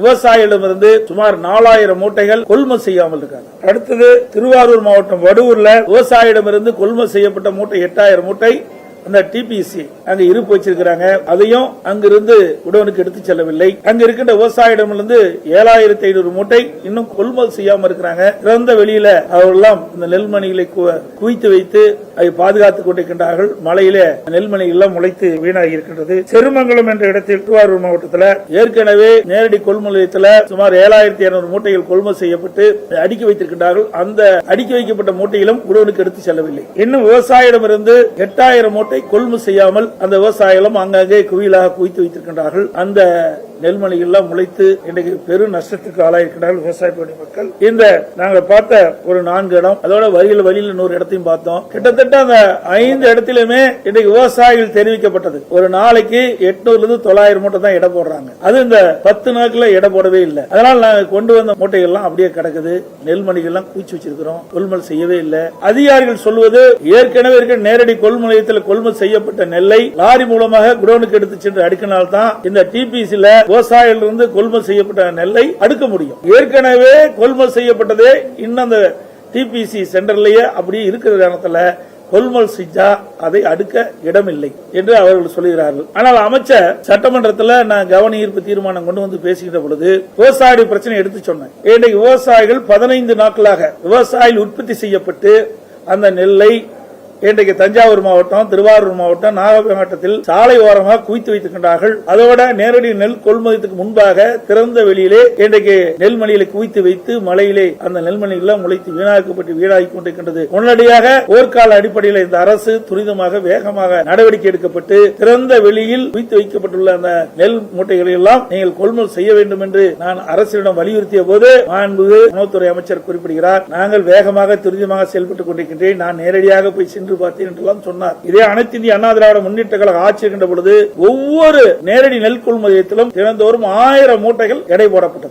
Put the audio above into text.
விவசாயிகளிடமிருந்து சுமார் 4000 மூட்டைகள் கொள்முதல் செய்யாமல் இருக்காங்க. அடுத்தது திருவாரூர் மாவட்டம் வடுவூர்ல விவசாயியிடமிருந்து கொள்முதல் செய்யப்பட்ட மூட்டை 8000 மூட்டை அந்த டிபிசி அங்க இருப்பு வச்சிருக்காங்க. அதையும் அங்கிருந்து உடனுக்கு எடுத்து செல்லவில்லை. அங்க இருக்கின்ற விவசாயிடமிருந்து 7500 மூட்டை இன்னும் கொள்முதல் செய்யாம இருக்கிறாங்க. திறந்த வெளியில அவர்களெல்லாம் இந்த நெல்மணிகளை குவித்து வைத்து அதை பாதுகாத்துக் கொண்டிருக்கின்றார்கள். மழையில நெல்மணிகள் எல்லாம் முளைத்து வீணாகி இருக்கின்றது. செருமங்கலம் என்ற இடத்தில் திருவாரூர் மாவட்டத்தில் ஏற்கனவே நேரடி கொள்முதல் நிலையத்தில் சுமார் 7200 மூட்டைகள் கொள்முதல் செய்யப்பட்டு அடுக்கி வைத்திருக்கின்றார்கள். அந்த அடுக்கி வைக்கப்பட்ட மூட்டைகளும் உடனுக்கு எடுத்து செல்லவில்லை. இன்னும் விவசாயிடமிருந்து 8000 மூட்டை கொள்முதல் செய்யாமல் அந்த விவசாயிகளும் அங்கங்கே குவியலாக குவித்து வைத்திருக்கின்றார்கள். அந்த நெல்மணிகள் எல்லாம் முளைத்து இன்றைக்கு பெரும் நஷ்டத்துக்கு ஆளாயிருக்கிறார்கள் விவசாய மக்கள். இந்த நாங்கள் பார்த்த ஒரு 4 இடம், அதோட வழியில் இன்னொரு இடத்தையும் பார்த்தோம். கிட்டத்தட்ட அந்த 5 இடத்திலுமே இன்றைக்கு விவசாயிகள் தெரிவிக்கப்பட்டது ஒரு நாளைக்கு 800 இருந்து 900 மூட்டை தான் இடம் போடுறாங்க. அது இந்த 10 நாட்கள் இடம் போடவே இல்லை. அதனால நாங்கள் கொண்டு வந்த மூட்டைகள் எல்லாம் அப்படியே கிடக்குது. நெல்மணிகள் எல்லாம் குவிச்சு வச்சிருக்கிறோம், கொள்முதல் செய்யவே இல்லை. அதிகாரிகள் சொல்வது ஏற்கனவே இருக்க நேரடி கொள்முதல் நிலையத்தில் கொள்முதல் செய்யப்பட்ட நெல்லை லாரி மூலமாக குடோனுக்கு எடுத்து சென்று அடுக்கினால்தான் இந்த டிபிசில விவசாயிகளிருந்து கொள்முதல் செய்யப்பட்ட நெல்லை அடுக்க முடியும். ஏற்கனவே கொள்முதல் செய்யப்பட்டதே இன்னும் அந்த டிபிசி சென்டர்லயே அப்படியே இருக்கிற காரணத்துல கொள்முதல் செஞ்சா அதை அடுக்க இடமில்லை என்று அவர்கள் சொல்லுகிறார்கள். ஆனால் அமைச்சர் சட்டமன்றத்தில் நான் கவன ஈர்ப்பு தீர்மானம் கொண்டு வந்து பேசுகின்ற பொழுது விவசாய பிரச்சனை எடுத்து சொன்னேன். இன்றைக்கு விவசாயிகள் 15 நாட்களாக விவசாயிகள் உற்பத்தி செய்யப்பட்டு அந்த நெல்லை இன்றைக்கு தஞ்சாவூர் மாவட்டம், திருவாரூர் மாவட்டம், நாகப்பட்டினம் மாவட்டத்தில் சாலை ஓரமாக குவித்து வைத்திருக்கின்றார்கள். அதோட நேரடி நெல் கொள்முதலுக்கு முன்பாக திறந்த வெளியிலே இன்றைக்கு நெல்மணிகளை குவித்து வைத்து மழையிலே அந்த நெல்மணிகள் முளைத்து வீணாக்கப்பட்டு வீணாகி கொண்டிருக்கின்றது. உடனடியாக போர்க்கால அடிப்படையில் இந்த அரசு துரிதமாக வேகமாக நடவடிக்கை எடுக்கப்பட்டு திறந்த வெளியில் குவித்து வைக்கப்பட்டுள்ள அந்த நெல் மூட்டைகளை எல்லாம் நீங்கள் கொள்முதல் செய்ய வேண்டும் என்று நான் அரசிடம் வலியுறுத்திய போது மாண்புமிகு உணவுத்துறை அமைச்சர் குறிப்பிடுகிறார், நாங்கள் வேகமாக துரிதமாக செயல்பட்டுக் கொண்டிருக்கின்றேன், நான் நேரடியாக போய் சென்று பார்த்தேன் என்றெல்லாம் சொன்னார். இதே அனைத்து இந்திய அண்ணா திராவிட முன்னேற்ற கழக ஆட்சி இருக்கின்ற பொழுது ஒவ்வொரு நேரடி நெல் கொள்முதல் நிலையத்திலும் தினந்தோறும் 1000 மூட்டைகள் எடை போடப்பட்டது.